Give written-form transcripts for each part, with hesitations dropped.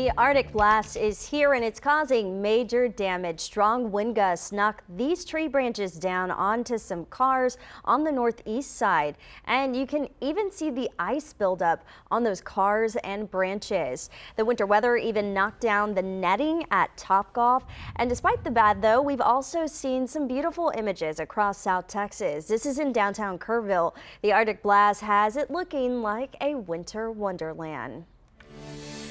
The Arctic blast is here and it's causing major damage. Strong wind gusts knock these tree branches down onto some cars on the northeast side. And you can even see the ice buildup on those cars and branches. The winter weather even knocked down the netting at Topgolf. And despite the bad though, we've also seen some beautiful images across South Texas. This is in downtown Kerrville. The Arctic blast has it looking like a winter wonderland.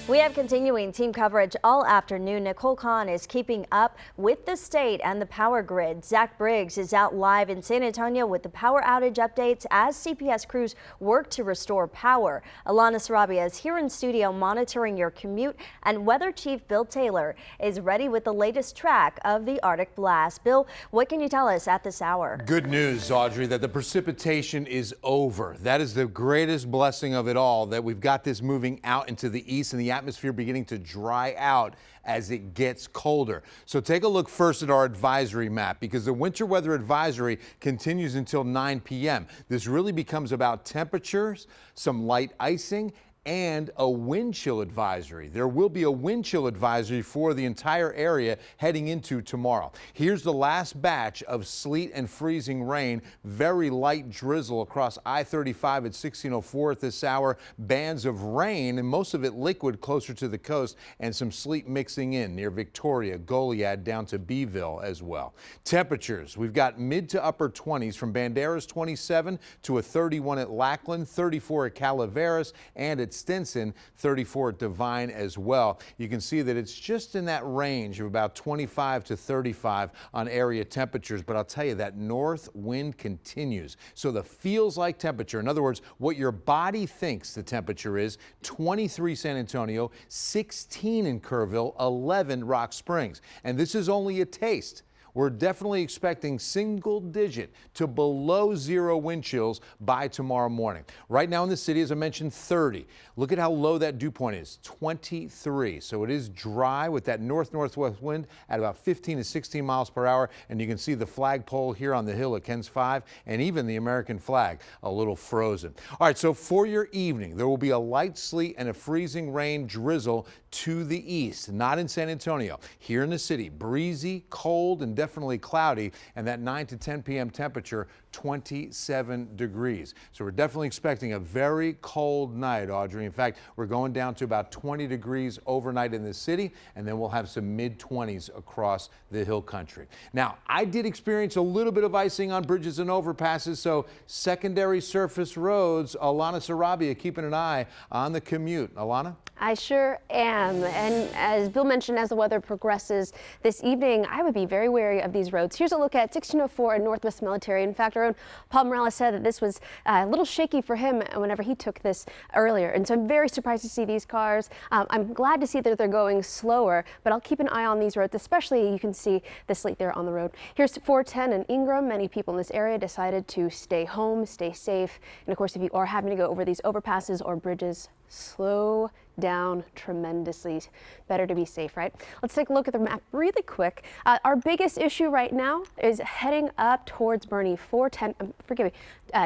We have continuing team coverage all afternoon. Nicole Kahn is keeping up with the state and the power grid. Zach Briggs is out live in San Antonio with the power outage updates as CPS crews work to restore power. Alana Sarabia is here in studio monitoring your commute, and Weather Chief Bill Taylor is ready with the latest track of the Arctic blast. Bill, what can you tell us at this hour? Good news, Audrey, that the precipitation is over. That is the greatest blessing of it all, that we've got this moving out into the east and the atmosphere beginning to dry out as it gets colder. So take a look first at our advisory map, because the winter weather advisory continues until 9 p.m. This really becomes about temperatures, some light icing, and a wind chill advisory. There will be a wind chill advisory for the entire area heading into tomorrow. Here's the last batch of sleet and freezing rain. Very light drizzle across I-35 at 1604 at this hour. Bands of rain, and most of it liquid closer to the coast, and some sleet mixing in near Victoria, Goliad down to Beeville as well. Temperatures, we've got mid to upper 20s from Banderas 27 to a 31 at Lackland, 34 at Calaveras, and at Stinson, 34 at Devine as well. You can see that it's just in that range of about 25 to 35 on area temperatures, but I'll tell you that north wind continues. So the feels like temperature, in other words, what your body thinks the temperature is, 23 San Antonio, 16 in Kerrville, 11 Rock Springs. And this is only a taste. We're definitely expecting single digit to below zero wind chills by tomorrow morning. Right now in the city, as I mentioned, 30. Look at how low that dew point is, 23. So it is dry with that north-northwest wind at about 15 to 16 miles per hour. And you can see the flagpole here on the hill at Ken's 5, and even the American flag a little frozen. All right, so for your evening, there will be a light sleet and a freezing rain drizzle to the east, not in San Antonio. Here in the city, breezy, cold, and definitely cloudy, and that 9 to 10 p.m. temperature, 27 degrees. So we're definitely expecting a very cold night, Audrey. In fact, we're going down to about 20 degrees overnight in the city, and then we'll have some mid-20s across the hill country. Now, I did experience a little bit of icing on bridges and overpasses, so secondary surface roads, Alana Sarabia keeping an eye on the commute. Alana? I sure am. And as Bill mentioned, as the weather progresses this evening, I would be very wary of these roads. Here's a look at 1604 and Northwest Military. In fact, our own Paul Morales said that this was a little shaky for him whenever he took this earlier. And so I'm very surprised to see these cars. I'm glad to see that they're going slower, but I'll keep an eye on these roads, especially you can see the sleet there on the road. Here's 410 and Ingram. Many people in this area decided to stay home, stay safe. And of course, if you are having to go over these overpasses or bridges, slow down tremendously. Better to be safe, right? Let's take a look at the map really quick. Our biggest issue right now is heading up towards Boerne.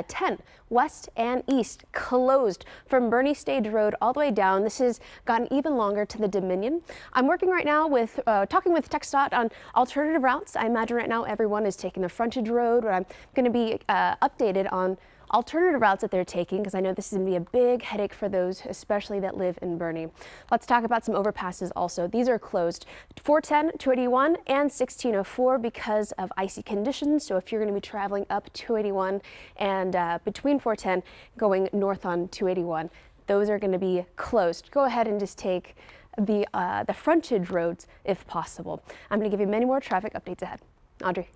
10 west and east closed from Boerne Stage Road all the way down. This has gotten even longer to the Dominion. I'm working right now with talking with TxDOT on alternative routes. I imagine right now everyone is taking the frontage road, but I'm going to be updated on alternative routes that they're taking, because I know this is going to be a big headache for those, especially that live in Boerne. Let's talk about some overpasses also. These are closed. 410, 281, and 1604 because of icy conditions. So if you're going to be traveling up 281 and between 410 going north on 281, those are going to be closed. Go ahead and just take the frontage roads if possible. I'm going to give you many more traffic updates ahead. Audrey.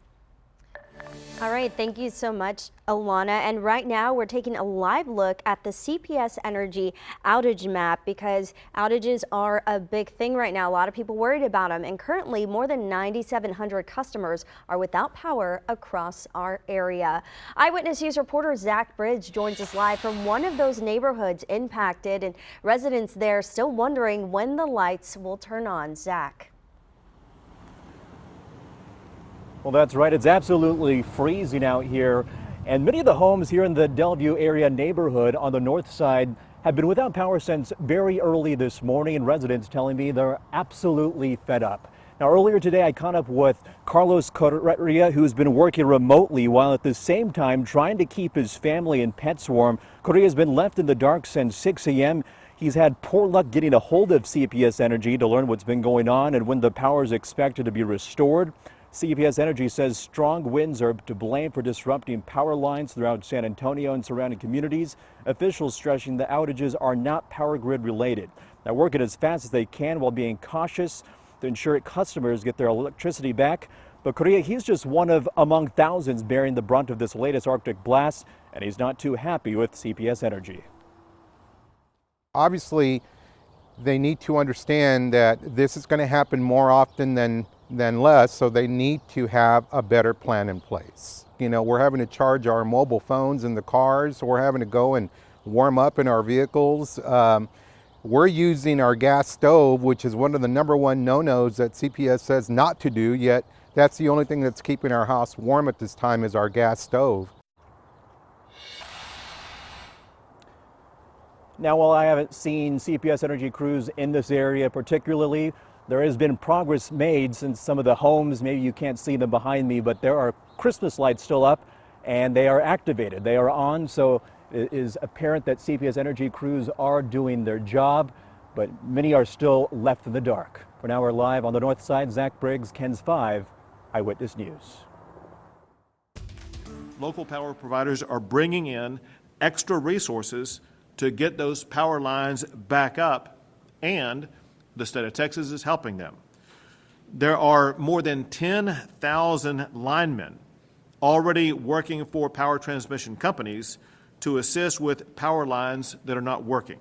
All right, thank you so much, Alana. And right now we're taking a live look at the CPS Energy outage map, because outages are a big thing right now. A lot of people worried about them. And currently more than 9,700 customers are without power across our area. Eyewitness News reporter Zach Briggs joins us live from one of those neighborhoods impacted, and residents there still wondering when the lights will turn on. Zach. Well, that's right. It's absolutely freezing out here. And many of the homes here in the Delview area neighborhood on the north side have been without power since very early this morning, and residents telling me they're absolutely fed up. Now, earlier today, I caught up with Carlos Correa, who's been working remotely while at the same time trying to keep his family and pets warm. Correa has been left in the dark since 6 a.m. He's had poor luck getting a hold of CPS Energy to learn what's been going on and when the power is expected to be restored. CPS Energy says strong winds are to blame for disrupting power lines throughout San Antonio and surrounding communities. Officials stressing the outages are not power grid related. They're working as fast as they can while being cautious to ensure customers get their electricity back. But Correa, he's just one of among thousands bearing the brunt of this latest Arctic blast, and he's not too happy with CPS Energy. Obviously, they need to understand that this is going to happen more often than less, so they need to have a better plan in place. You know, we're having to charge our mobile phones in the cars, we're having to go and warm up in our vehicles. We're using our gas stove, which is one of the #1 no-nos that CPS says not to do, yet that's the only thing that's keeping our house warm at this time is our gas stove. Now, while I haven't seen CPS Energy crews in this area particularly, there has been progress made since some of the homes, maybe you can't see them behind me, but there are Christmas lights still up and they are activated. They are on, so it is apparent that CPS Energy crews are doing their job, but many are still left in the dark. For now, we're live on the north side. Zach Briggs, KENS 5, Eyewitness News. Local power providers are bringing in extra resources to get those power lines back up, and the state of Texas is helping them. There are more than 10,000 linemen already working for power transmission companies to assist with power lines that are not working.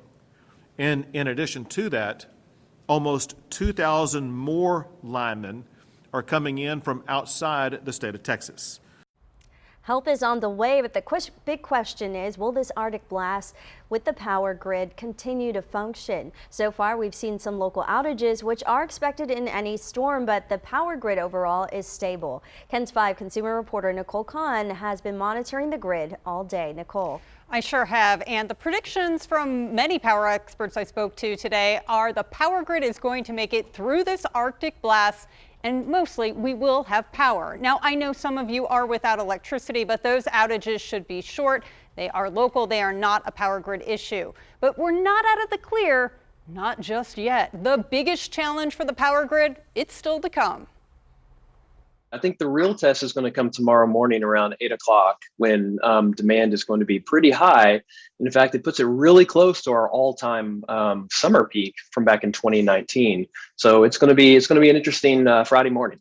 And in addition to that, almost 2,000 more linemen are coming in from outside the state of Texas. Help is on the way, but the big question is, will this Arctic blast with the power grid continue to function? So far, we've seen some local outages, which are expected in any storm, but the power grid overall is stable. KENS 5 consumer reporter Nicole Kahn has been monitoring the grid all day. Nicole. I sure have, and the predictions from many power experts I spoke to today are the power grid is going to make it through this Arctic blast, and mostly we will have power. Now, I know some of you are without electricity, but those outages should be short. They are local. They are not a power grid issue. But we're not out of the clear, not just yet. The biggest challenge for the power grid, it's still to come. I think the real test is going to come tomorrow morning around 8 o'clock when demand is going to be pretty high. And in fact, it puts it really close to our all-time summer peak from back in 2019. So it's going to be an interesting Friday morning.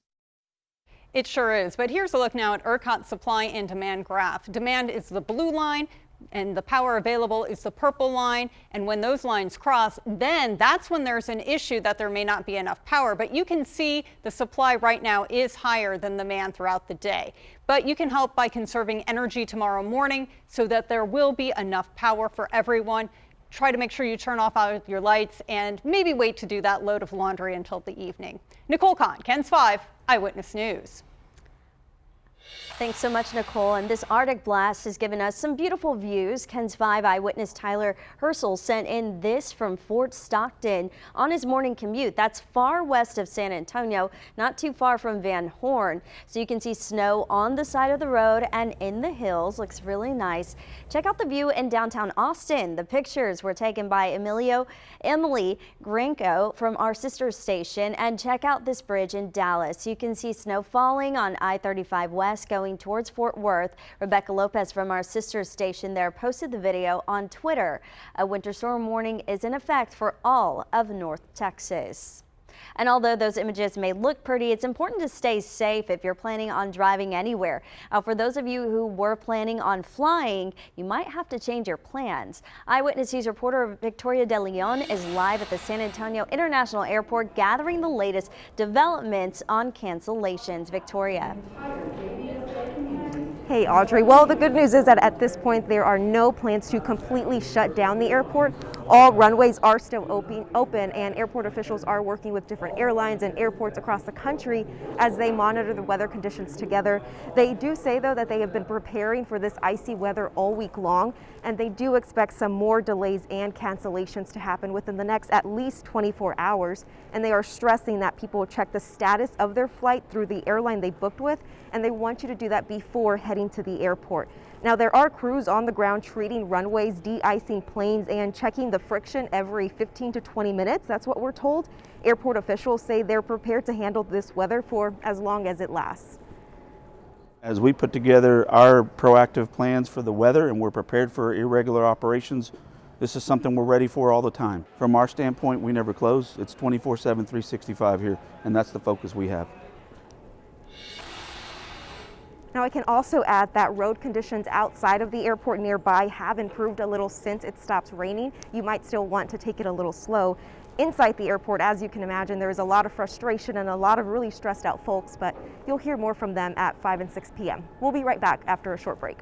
It sure is. But here's a look now at ERCOT's supply and demand graph. Demand is the blue line, and the power available is the purple line. And when those lines cross, then that's when there's an issue that there may not be enough power. But you can see the supply right now is higher than demand throughout the day. But you can help by conserving energy tomorrow morning so that there will be enough power for everyone. Try to make sure you turn off all your lights and maybe wait to do that load of laundry until the evening. Nicole Kahn, KENS 5, Eyewitness News. Thanks so much, Nicole. And this Arctic blast has given us some beautiful views. KENS 5 eyewitness Tyler Herschel sent in this from Fort Stockton on his morning commute. That's far west of San Antonio, not too far from Van Horn. So you can see snow on the side of the road and in the hills. Looks really nice. Check out the view in downtown Austin. The pictures were taken by Emily Granco from our sister station. And check out this bridge in Dallas. You can see snow falling on I-35 West going towards Fort Worth. Rebecca Lopez from our sister station there posted the video on Twitter. A winter storm warning is in effect for all of North Texas. And although those images may look pretty, it's important to stay safe if you're planning on driving anywhere. For those of you who were planning on flying, you might have to change your plans. Eyewitness News reporter Victoria De Leon is live at the San Antonio International Airport gathering the latest developments on cancellations. Victoria. Hey Audrey, well the good news is that at this point there are no plans to completely shut down the airport. All runways are still open and airport officials are working with different airlines and airports across the country as they monitor the weather conditions together. They do say though that they have been preparing for this icy weather all week long, and they do expect some more delays and cancellations to happen within the next at least 24 hours. And they are stressing that people will check the status of their flight through the airline they booked with, and they want you to do that before heading to the airport. Now there are crews on the ground treating runways, de-icing planes, and checking the friction every 15 to 20 minutes. That's what we're told. Airport officials say they're prepared to handle this weather for as long as it lasts. As we put together our proactive plans for the weather and we're prepared for irregular operations, this is something we're ready for all the time. From our standpoint, we never close. It's 24/7, 365 here, and that's the focus we have. Now I can also add that road conditions outside of the airport nearby have improved a little since it stopped raining. You might still want to take it a little slow. Inside the airport, as you can imagine, there is a lot of frustration and a lot of really stressed out folks, but you'll hear more from them at 5 and 6 p.m. We'll be right back after a short break.